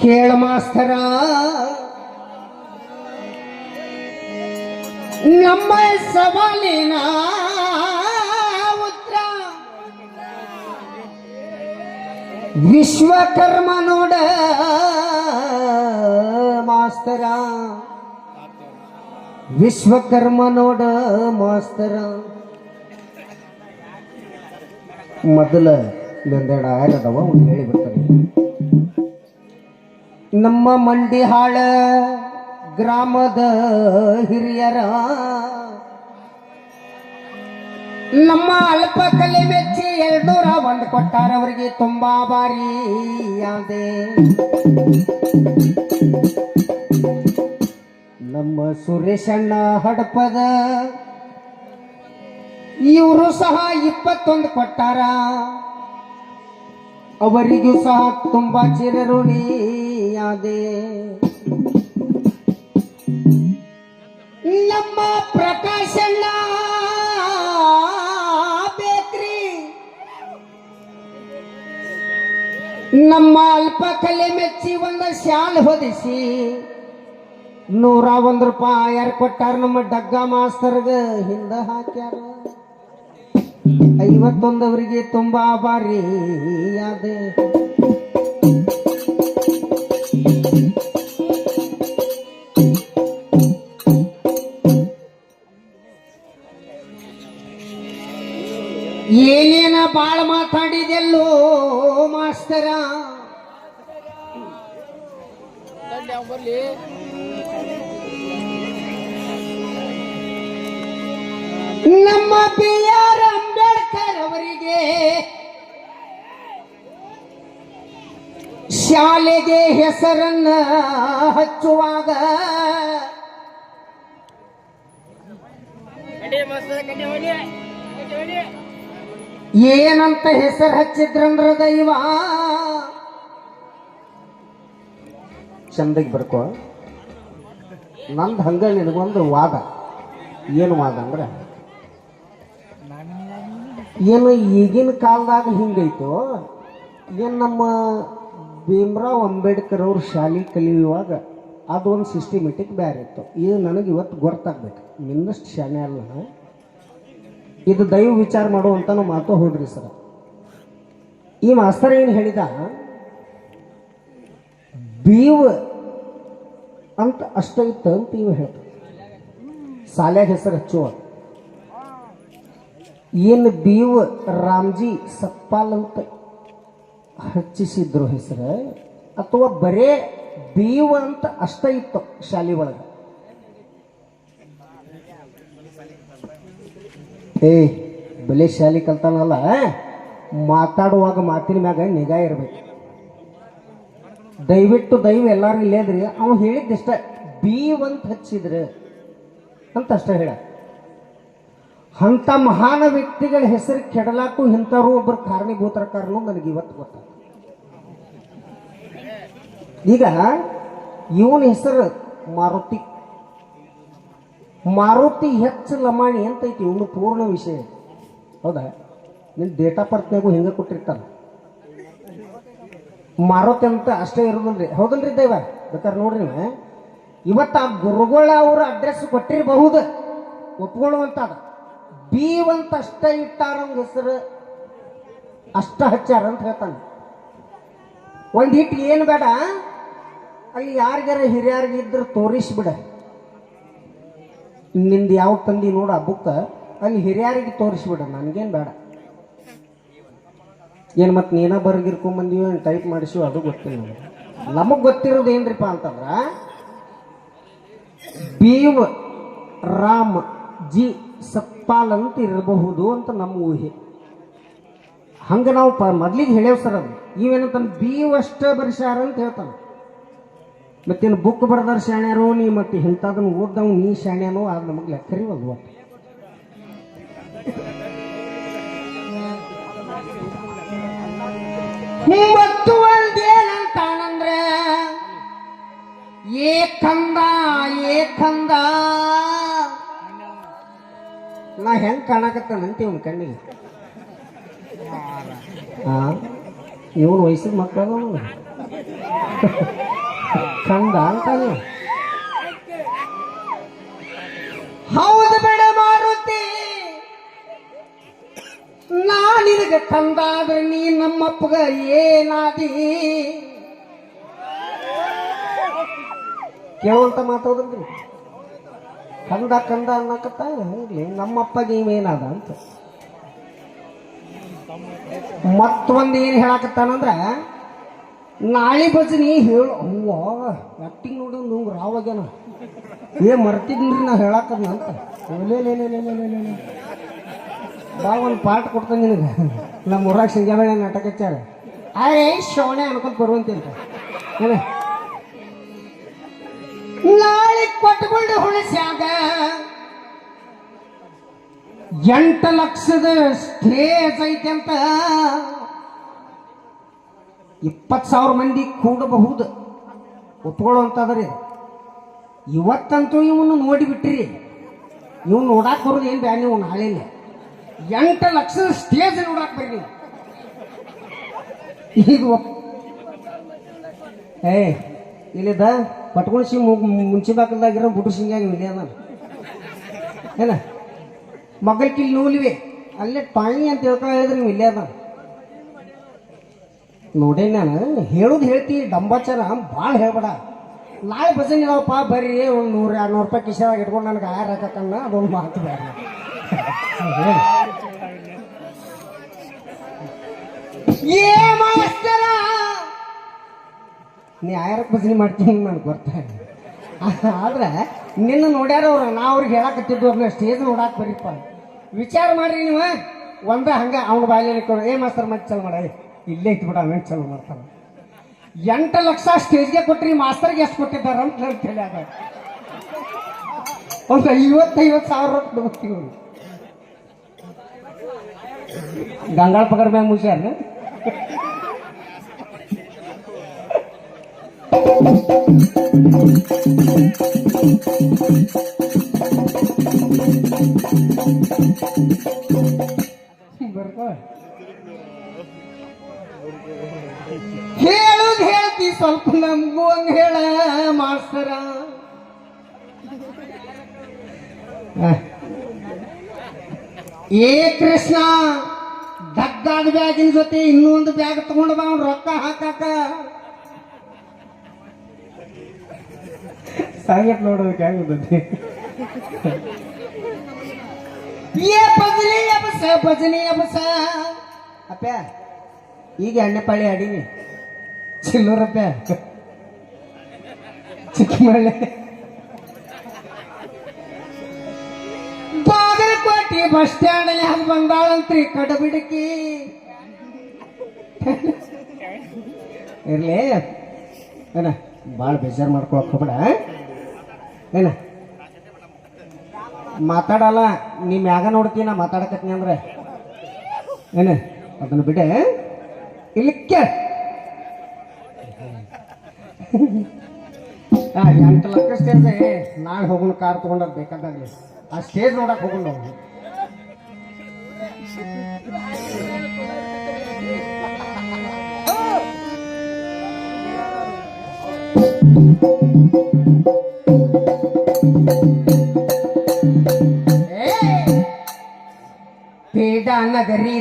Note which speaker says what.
Speaker 1: ಕೇಳ ಮಾಸ್ತರ ನಮ್ಮ ಸವಾಲಿನ ಉತ್ತರ ವಿಶ್ವಕರ್ಮ ನೋಡ ಮಾಸ್ತರ ವಿಶ್ವಕರ್ಮ ನೋಡ ಮಾಸ್ತರ ಮೊದಲ ಒಂದೆರಡು ಆಯರದವ ಒಂದು ಹೇಳಿ ಬರ್ತಾರೆ. ನಮ್ಮ ಮಂಡಿಹಾಳ ಗ್ರಾಮದ ಹಿರಿಯರ ನಮ್ಮ ಅಲ್ಪ ಕಲೆ ಮೆಚ್ಚಿ 201 ಕೊಟ್ಟಾರ. ಅವರಿಗೆ ತುಂಬಾ ಬಾರಿ ಯಾದೆ. ನಮ್ಮ ಸುರೇಶಣ್ಣ ಹಡಪದ ಇವರು ಸಹ 21 ಕೊಟ್ಟಾರ. ಅವರಿಗೂ ಸಹ ತುಂಬಾ ಚಿರಋಣಿಯಾದೆ. ನಮ್ಮ ಪ್ರಕಾಶಣ್ಣ ಬೇಕ್ರಿ ನಮ್ಮ ಅಲ್ಪ ಕಲೆ ಮೆಚ್ಚಿ ಒಂದು ಶಾಲ್ ಹೊದಿಸಿ 101 ರೂಪಾಯಿ ಯಾರು ಕೊಟ್ಟಾರ. ನಮ್ಮ ಡಗ್ಗ ಮಾಸ್ತರ್ಗ ಹಿಂದ ಹಾಕ್ಯಾರ. 51 ಅವರಿಗೆ ತುಂಬಾ ಬಾರಿ ಯಾದೆ. ಏನೇನ ಬಾಳ ಮಾತಾಡಿದೆಲ್ಲೋ ಮಾಸ್ತರ. ನಮ್ಮ BR ಅಂಬೇಡ್ಕರ್ ಅವರಿಗೆ ಶಾಲೆಗೆ ಹೆಸರನ್ನ ಹಚ್ಚುವಾಗ ಏನಂತ ಹೆಸರು ಹಚ್ಚಿದ್ರಂದ್ರ ದೈವ ಚಂದಗೆ ಬರ್ಕೋ. ನಂದು ಹಂಗ ನಿನಗೊಂದು ವಾದ. ಏನು ವಾದ ಅಂದ್ರೆ ಏನು ಈಗಿನ ಕಾಲದಾಗ ಹಿಂಗೈತೋ ಏನು ನಮ್ಮ ಭೀಮರಾವ್ ಅಂಬೇಡ್ಕರ್ ಅವ್ರ ಶಾಲೆ ಕಲಿಯುವಾಗ ಅದೊಂದು ಸಿಸ್ಟಮೆಟಿಕ್ ಬೇರೆ ಇತ್ತು. ಇದು ನನಗೆ ಇವತ್ತು ಗೊತ್ತಾಗ್ಬೇಕು. ನಿನ್ನಷ್ಟು ಶಾಲೆ ಅಲ್ಲ, ಇದು ದೈವ ವಿಚಾರ ಮಾಡುವಂತ ನಾವು ಮಾತು ಹೋದ್ರಿ ಸರ್. ಈ ಮಾಸ್ತರ್ ಏನು ಹೇಳಿದ, ಬೀವ್ ಅಂತ ಅಷ್ಟ ಇತ್ತು ಅಂತ ಇವ ಹೇಳ್ತ. ಸಾಲ್ಯಾಗ ಹೆಸರು ಹಚ್ಚುವ ಏನು ಬೀವ್ ರಾಮ್ಜಿ ಸತ್ಪಾಲ್ ಅಂತ ಹಚ್ಚಿಸಿದ್ರು ಹೆಸರು, ಅಥವಾ ಬರೇ ಬೀವ್ ಅಂತ ಅಷ್ಟ ಇತ್ತು ಶಾಲೆ ಒಳಗೆ. ಬಲೆ ಶಾಲೆ ಕಲ್ತಾನಲ್ಲ, ಮಾತಾಡುವಾಗ ಮಾತಿನ ಮ್ಯಾಗ ನಿಗಾ ಇರ್ಬೇಕು. ದಯವಿಟ್ಟು ದೈವ ಎಲ್ಲಾರು ಇಲ್ಲೇದ್ರಿ. ಅವ ಹೇಳಿದ್ದಿಷ್ಟ ಬೀವ್ ಅಂತ ಹಚ್ಚಿದ್ರೆ ಅಂತ ಅಷ್ಟ ಹೇಳ. ಅಂತ ಮಹಾನ ವ್ಯಕ್ತಿಗಳ ಹೆಸರು ಕೆಡಲಾಕು ಇಂಥವ್ರು ಒಬ್ಬರು ಕಾರಣೀಭೂತರ ಕಾರಣ ನನಗೆ ಇವತ್ತು ಗೊತ್ತಾಗ. ಈಗ ಇವನ ಹೆಸರು ಮಾರುತಿ. ಮಾರುತಿ ಹೆಚ್ಚು ಲಮಾಣಿ ಅಂತ ಐತಿ ಇವನು ಪೂರ್ಣ ವಿಷಯ. ಹೌದಾ? ನಿನ್ನ ಡೇಟ್ ಆಫ್ ಬರ್ತ್ನಾಗೂ ಹಿಂಗೆ ಕೊಟ್ಟಿರ್ತಾನೆ. ಮಾರುತಿ ಅಂತ ಅಷ್ಟೇ ಇರೋದಲ್ರಿ. ಹೌದಲ್ರಿ ದೈವ? ಬೇಕಾದ್ರೆ ನೋಡ್ರಿ, ಇವತ್ತು ಆ ಗುರುಗಳ ಅವ್ರ ಅಡ್ರೆಸ್ ಕೊಟ್ಟಿರಬಹುದು, ಒಪ್ಕೊಳ್ಳುವಂತದ. ಬೀವ್ ಅಂತ ಅಷ್ಟ ಇಟ್ಟಾರ ಹೆಸರು, ಅಷ್ಟ ಹಚ್ಚಾರ ಅಂತ ಹೇಳ್ತಾನೆ. ಒಂದಿಟ್ಟು ಏನು ಬೇಡ, ಅಲ್ಲಿ ಯಾರಿಗಾರ ಹಿರಿಯರ್ಗ ಇದ್ರೆ ತೋರಿಸ್ಬಿಡ. ನಿಂದು ಯಾವ ತಂದಿ ನೋಡ ಆ ಬುಕ್ಕ, ಅಲ್ಲಿ ಹಿರಿಯರಿಗೆ ತೋರಿಸ್ಬಿಡ. ನನಗೇನು ಬೇಡ. ಏನು ಮತ್ತೆ ನೀನ ಬರ್ಗಿರ್ಕೊಂಬಂದೀವಿ ಟೈಪ್ ಮಾಡಿಸಿವಿ ಅದು ಗೊತ್ತಿಲ್ಲ ನಮಗೆ. ನಮಗೆ ಗೊತ್ತಿರೋದು ಏನ್ರಿಪ್ಪ ಅಂತಂದ್ರ ಬೀವ್ ರಾಮ್ ಜಿ ಸತ್ಪಾಲ್ ಅಂತ ಇರಬಹುದು ಅಂತ ನಮ್ಮ ಊಹೆ. ಹಂಗ ನಾವು ಮೊದ್ಲಿಗೆ ಹೇಳೇವ್ ಸರ್. ಅದು ಇವೇನಂತ ಬೀವ್ ಅಷ್ಟ ಬರಿಸಾರ ಅಂತ ಹೇಳ್ತಾನೆ. ಮತ್ತೇನು ಬುಕ್ ಬರ್ದಾರ ಶಾಣ್ಯಾರೋ ನೀ ಮತ್ತೆ ಇಂಥದನ್ನ ಓದ್ದವ್ ನೀ ಶಾಣ್ಯಾನೋ ಅದು ನಮಗೆ ಲೆಕ್ಕರಿವಲ್ವ. ಮತ್ತು ಒಂದೇನಂತಾನಂದ್ರೆ ಏಕಂದ ಏಕಂದ ನಾ ಹೆಂಗ್ ಕಾಣಕತ್ತಾನಂತ ಇವನ್ ಕಣ್ಣಿಗೆ. ಇವನು ವಯಸ್ಸಿನ ಮಕ್ಕಳು ಕಂದ ಅಂತಾನೆ. ಹೌದು ಬೇಡ ಮಾರುತಿ, ನಾ ನಿನಗೆ ಕಂದಾದ್ರೆ ನೀ ನಮ್ಮಪ್ಪಗ ಏನಾದಿ ಕೇಳುವಂತ ಮಾತಾಡೋದ್ರಿ. ಕಂದ ಕಂದ ಅನ್ನಕತ್ತ ಇರ್ಲಿ, ನಮ್ಮಪ್ಪಗೆ ಇವೇನಾದ ಅಂತ. ಮತ್ತೊಂದು ಏನು ಹೇಳಕತ್ತಾನಂದ್ರ ನಾಳೆ ಭಜನಿ ಹೇಳು. ಹೂವ ಆಕ್ಟಿಂಗ್ ನೋಡಿ ನಂಗೆ ರಾವಾಗ್ಯಾನ ಮರ್ತಿದ್ರಿ ನಾ ಹೇಳಕ್ಕದ್ನ ಅಂತ. ಬಾ ಒಂದು ಪಾಠ ಕೊಡ್ತಾನೆ ನಿನಗೆ. ನಮ್ಮ ಊರಾಗ ಸಂಜೆ ನಾಟಕ ಹಚ್ಚಾರ. ಅರೇ ಶೋಣೆ ಅನ್ಕೊಂತ ಬರುವಂತ ನಾಳೆ ಕೊಟ್ಟುಕೊಂಡು ಹುಣಸ್ಯಾಗ 8 ಲಕ್ಷದ ಸ್ಟೇಜ್ ಐತೆ ಅಂತ 20,000 ಮಂದಿ ಕೂಡಬಹುದು ಒಪ್ಕೊಳ್ಳುವಂತದ್ರಿ. ಇವತ್ತಂತೂ ಇವನು ನೋಡಿಬಿಟ್ರಿ. ಇವ್ನು ನೋಡಾಕ್ ಬರೋದು ಏನ್ ಬ್ಯಾ ನೀವು ನಾಳೆಲ್ಲ 8 ಲಕ್ಷದ ಸ್ಟೇಜ್ ನೋಡಾಕ್ ಬರ್ರಿ ನೀವು. ಈಗ ಇಲ್ಲಿದ್ದ ಪಟ್ಕೊಂಡು ಸಿಂಗ್ ಮುಂಚೆ ಬಾಕಲ್ದಾಗಿರೋ ಬುಟ್ಟು ಸಿಂಗಾಗಿ ಇಲ್ಲಿ ಅದ ಏನ ಮಗಲ್ ಕಿಲ್ ನೂಲಿವೆ ಅಲ್ಲೇ ಟಾಯಿ ಅಂತ ಹೇಳ್ಕೊಂಡು ಹೇಳಿದ್ರೆ ನೀವು ಇಲ್ಲೇ ಅದ ನೋಡಿ. ನಾನು ಹೇಳುದು ಹೇಳ್ತೀವಿ ಡಂಬಾಚಾರ ಭಾಳ ಹೇಳ್ಬೇಡ. ನಾಳೆ ಭಜನೆ ಇದಾವಪ್ಪ ಬರ್ರಿ, ಒಂದು 100-200 ರೂಪಾಯಿ ಕಿಶಾದಾಗ ಇಟ್ಕೊಂಡು ನನಗೆ ಆಯಾರ ಹಾಕಕ್ಕನ್ನ ಅದೊಂದು ಮಾತು ಬೇಡ. ನೀ ಆಯಾರಕ್ಕೆ ಭಜನೆ ಮಾಡ್ತೀನಿ ನನಗೆ ಬರ್ತಾರೆ. ಆದ್ರೆ ನಿನ್ನ ನೋಡ್ಯಾರ ಅವ್ರು, ನಾ ಅವ್ರಿಗೆ ಹೇಳಕತ್ತಿದ್ದು ಅವ್ರನ್ನ ಸ್ಟೇಜ್ ನೋಡಾಕ್ ಬರೀಪ್ಪ. ವಿಚಾರ ಮಾಡ್ರಿ ನೀವು. ಒಂದ ಹಂಗ ಅವ್ನ ಬಾಯಲ್ಲಿ ಮಾಸ್ತರ್ ಮತ್ತೆ ಚಲೋ ಮಾಡ ಇಲ್ಲೇ ಇಟ್ಬಿಡ ಆಮೇಲೆ ಚಲೋ ಮಾಡ್ತಾನೆ. 8 ಲಕ್ಷ ಸ್ಟೇಜ್ಗೆ ಕೊಟ್ರಿ, ಮಾಸ್ತರ್ಗೆ ಎಷ್ಟು ಕೊಟ್ಟಿದ್ದಾರ ಅಂತ ನಾನು ತಿಳಿಯಾಗ ಒಂದು 50,000 ರೊಕ್ಕ ಹೋಗ್ತೀವಿ. ಗಂಗಾಳ ಪಗಾರ ಮ್ಯಾಗ ಮುಗಿಸ್ಯಾರ. ಹೇಳುದು ಹೇಳ್ತಿ ಸ್ವಲ್ಪ ನಮಗೂ ಹಂಗ ಹೇಳ ಮಾಸ್ತರ. ಏ ಕೃಷ್ಣ, ದಗ್ಗಾದ ಬ್ಯಾಗಿನ ಜೊತೆ ಇನ್ನೊಂದು ಬ್ಯಾಗ್ ತಗೊಂಡ ಬಾ ಅವ್ನು ರೊಕ್ಕ ಹಾಕಾಕ. ಸಾಗಟ್ ನೋಡೋದಕ್ಕೆ ಆಗುತ್ತದೆ. ಭಜನೆ ಅಬಸ ಅಪ್ಪ ಈಗ ಎಣ್ಣೆಪಾಳಿ ಆಡೀನಿ ಚಿಲ್ಲೂರಪ್ಪ ಚಿಕ್ಕಮಳ್ಳಿ ಬಾಗಲಕೋಟೆ ಬಸ್ ಸ್ಟ್ಯಾಂಡ್ ಅಲ್ಲಿ ಹಾಗೆ ಬಂದಾಳಂತ್ರಿ ಕಡಬಿಡಕಿ. ಇರ್ಲಿ ಏನ ಭಾಳ ಬೇಜಾರು ಮಾಡ್ಕೊಳಕ್ ಹೋಗ್ಬೇಡ. ಏನ ಮಾತಾಡಲ್ಲ, ನೀ ಮ್ಯಾಗ ನೋಡ್ತೀನ ಮಾತಾಡಕತ್ನಿ ಅಂದ್ರೆ ಏನ ಅದನ್ನು ಬಿಡೆ ಇಲ್ಲಿಕ್ಕೆ. 8 ಲಕ್ಷ ಸ್ಟೇಜ್ ನಾಳೆ ಹೋಗೋಣ ಕಾರ್ ತಗೊಂಡ ಬೇಕಾದಾಗಲಿ ಆ ಸ್ಟೇಜ್ ನೋಡಕ್ ಹೋಗೋಣ. ಪೇಡ ನಗರಿ